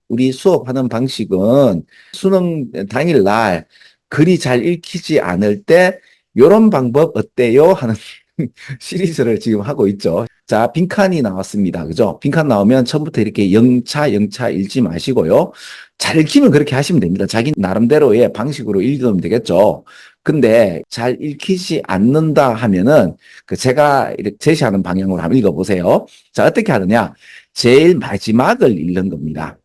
우리 수업하는 방식은 수능 당일날 글이 잘 읽히지 않을 때 요런 방법 어때요? 하는 시리즈를 지금 하고 있죠. 자, 빈칸이 나왔습니다. 그죠? 빈칸 나오면 처음부터 이렇게 영차 읽지 마시고요. 잘 읽히면 그렇게 하시면 됩니다. 자기 나름대로의 방식으로 읽으면 되겠죠. 근데 잘 읽히지 않는다 하면은 그 제가 이렇게 제시하는 방향으로 한번 읽어보세요. 자, 어떻게 하느냐? 제일 마지막을 읽는 겁니다.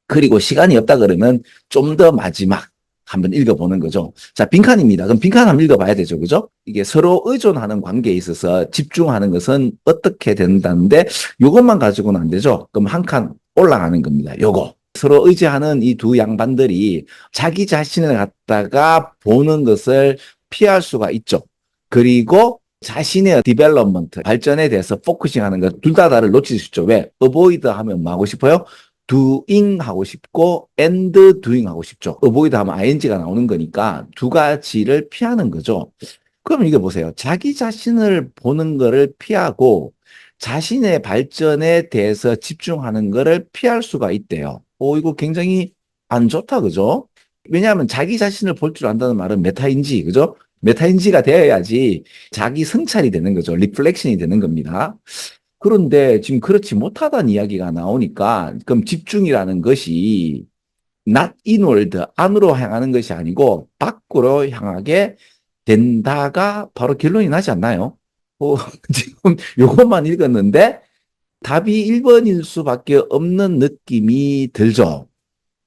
그리고 시간이 없다 그러면 좀 더 마지막 한번 읽어보는 거죠. 자, 빈칸입니다. 그럼 빈칸 한번 읽어봐야 되죠. 그죠? 이게 서로 의존하는 관계에 있어서 집중하는 것은 어떻게 된다는데 요것만 가지고는 안 되죠. 그럼 한 칸 올라가는 겁니다. 요거. 서로 의지하는 이 두 양반들이 자기 자신을 갖다가 보는 것을 피할 수가 있죠. 그리고 자신의 디벨롭먼트, 발전에 대해서 포커싱 하는 것, 둘 다 다를 놓칠 수 있죠. 왜? 어보이드 하면 뭐 하고 싶어요? doing 하고 싶고 and doing 하고 싶죠. avoid 하면 ing가 나오는 거니까 두 가지를 피하는 거죠. 그럼 이게 보세요. 자기 자신을 보는 거를 피하고 자신의 발전에 대해서 집중하는 거를 피할 수가 있대요. 이거 굉장히 안 좋다, 그죠? 왜냐하면 자기 자신을 볼 줄 안다는 말은 메타인지, 그죠? 메타인지가 되어야지 자기 성찰이 되는 거죠. 리플렉션이 되는 겁니다. 그런데 지금 그렇지 못하다는 이야기가 나오니까 그럼 집중이라는 것이 not inward, 안으로 향하는 것이 아니고 밖으로 향하게 된다가 바로 결론이 나지 않나요? 지금 요것만 읽었는데 답이 1번일 수밖에 없는 느낌이 들죠.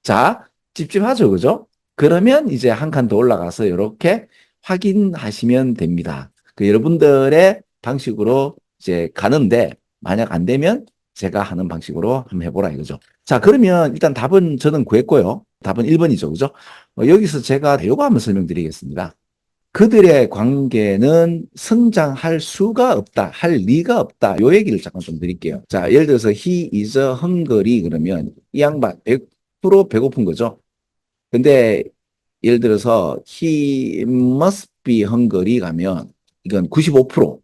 자, 집중하죠, 그죠? 그러면 이제 한 칸 더 올라가서 이렇게 확인하시면 됩니다. 여러분들의 방식으로 이제 가는데 만약 안 되면 제가 하는 방식으로 한번 해보라 이거죠. 자, 그러면 일단 답은 저는 구했고요. 답은 1번이죠, 그죠? 여기서 제가 요거 한번 설명드리겠습니다. 그들의 관계는 성장할 수가 없다, 할 리가 없다. 요 얘기를 잠깐 좀 드릴게요. 자, 예를 들어서 he is hungry 그러면 이 양반 100% 배고픈 거죠. 근데 예를 들어서 he must be hungry 가면 이건 95%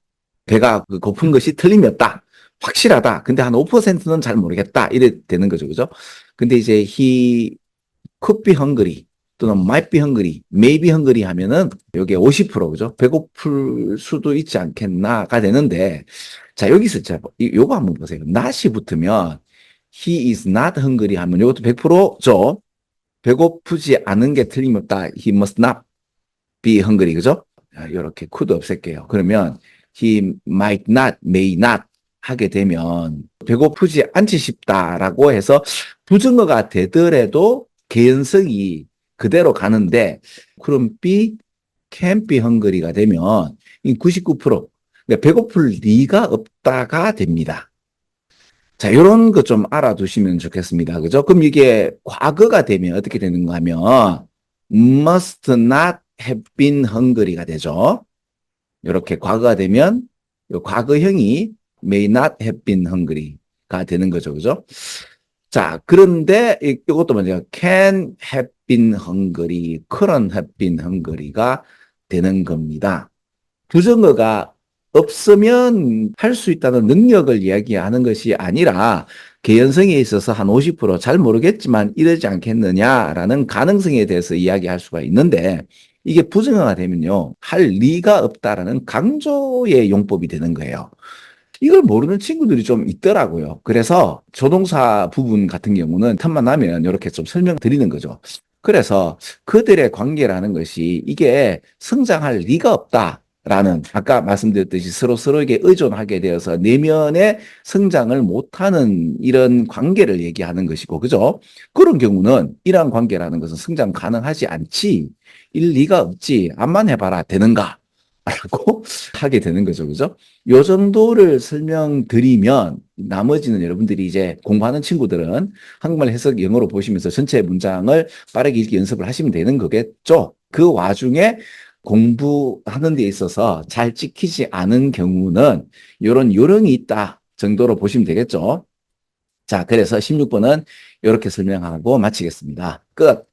배가 고픈 것이 틀림이었다. 확실하다. 근데 한 5%는 잘 모르겠다. 이래 되는 거죠. 그죠? 근데 이제 he could be hungry 또는 might be hungry, may be hungry 하면은 여기에 50% 그죠? 배고플 수도 있지 않겠나가 되는데 자, 여기서 요거 한번 보세요. not이 붙으면 he is not hungry 하면 이것도 100%죠. 배고프지 않은 게 틀림없다. He must not be hungry. 그죠? 이렇게 could 없앨게요. 그러면 he might not, may not 하게 되면 배고프지 않지 싶다라고 해서 부정어가 되더라도 개연성이 그대로 가는데 그럼 be, can't be hungry가 되면 99% 그러니까 배고플 리가 없다가 됩니다. 자, 이런 거 좀 알아두시면 좋겠습니다. 그죠? 그럼 이게 과거가 되면 어떻게 되는가 하면 must not have been hungry가 되죠. 이렇게 과거가 되면 과거형이 may not have been hungry가 되는 거죠. 그죠? 자, 그런데 이것도 먼저 can have been hungry, couldn't have been hungry가 되는 겁니다. 부정어가 없으면 할 수 있다는 능력을 이야기하는 것이 아니라 개연성에 있어서 한 50%잘 모르겠지만 이러지 않겠느냐라는 가능성에 대해서 이야기할 수가 있는데 이게 부정어가 되면요. 할 리가 없다라는 강조의 용법이 되는 거예요. 이걸 모르는 친구들이 좀 있더라고요. 그래서 조동사 부분 같은 경우는 틈만 나면 이렇게 좀 설명드리는 거죠. 그래서 그들의 관계라는 것이 이게 성장할 리가 없다라는 아까 말씀드렸듯이 서로에게 의존하게 되어서 내면의 성장을 못하는 이런 관계를 얘기하는 것이고 그죠? 그런 경우는 이러한 관계라는 것은 성장 가능하지 않지 일 리가 없지 암만 해봐라 되는가? 라고 하게 되는 거죠. 그죠? 요 정도를 설명드리면 나머지는 여러분들이 이제 공부하는 친구들은 한국말 해석 영어로 보시면서 전체 문장을 빠르게 읽기 연습을 하시면 되는 거겠죠. 그 와중에 공부하는 데 있어서 잘 찍히지 않은 경우는 이런 요령이 있다 정도로 보시면 되겠죠. 자, 그래서 16번은 이렇게 설명하고 마치겠습니다. 끝.